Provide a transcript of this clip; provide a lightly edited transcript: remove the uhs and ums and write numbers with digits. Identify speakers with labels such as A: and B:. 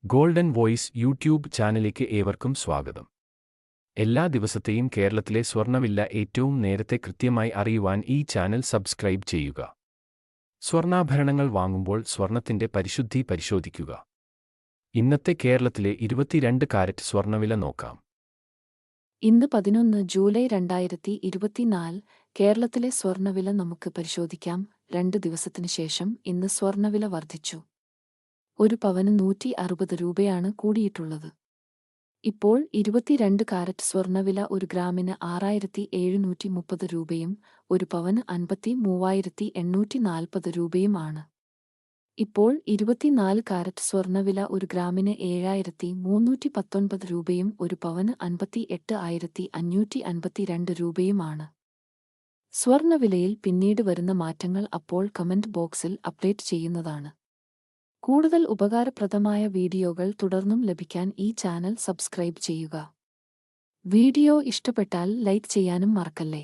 A: Golden voice YouTube ചാനലിലേക്ക് ഏവർക്കും സ്വാഗതം. എല്ലാ ദിവസത്തെയും കേരളത്തിലെ സ്വർണ്ണവില ഏറ്റവും നേരത്തെ കൃത്യമായി അറിയുവാൻ ഈ ചാനൽ സബ്സ്ക്രൈബ് ചെയ്യുക. സ്വർണ്ണാഭരണങ്ങൾ വാങ്ങുമ്പോൾ സ്വർണത്തിന്റെ പരിശുദ്ധി പരിശോധിക്കുക. ഇന്നത്തെ കേരളത്തിലെ 22 കാരറ്റ് സ്വർണ്ണവില നോക്കാം.
B: ഇന്ന് 11 ജൂലൈ 2024 കേരളത്തിലെ സ്വർണ്ണവില നമുക്ക് പരിശോധിക്കാം. 2 ദിവസത്തിനു ശേഷം ഇന്ന് സ്വർണ്ണവില വർദ്ധിച്ചു. ഒരു പവന് 160 രൂപയാണ് കൂടിയിട്ടുള്ളത്. ഇപ്പോൾ 22 കാരറ്റ് സ്വർണ്ണവില ഒരു ഗ്രാമിന് 6730 രൂപയും ഒരു പവന് 53,840 രൂപയും ആണ്. ഇപ്പോൾ 24 കാരറ്റ് സ്വർണ്ണവില ഒരു ഗ്രാമിന് 7319 രൂപയും ഒരു പവന് 58,552 രൂപയുമാണ്. സ്വർണ്ണവിലയിൽ പിന്നീട് വരുന്ന മാറ്റങ്ങൾ അപ്പോൾ കമന്റ് ബോക്സിൽ അപ്ഡേറ്റ് ചെയ്യുന്നതാണ്. കൂടുതൽ ഉപകാരപ്രദമായ വീഡിയോകൾ തുടർന്നും ലഭിക്കാൻ ഈ ചാനൽ സബ്സ്ക്രൈബ് ചെയ്യുക. വീഡിയോ ഇഷ്ടപ്പെട്ടാൽ ലൈക്ക് ചെയ്യാനും മറക്കല്ലേ.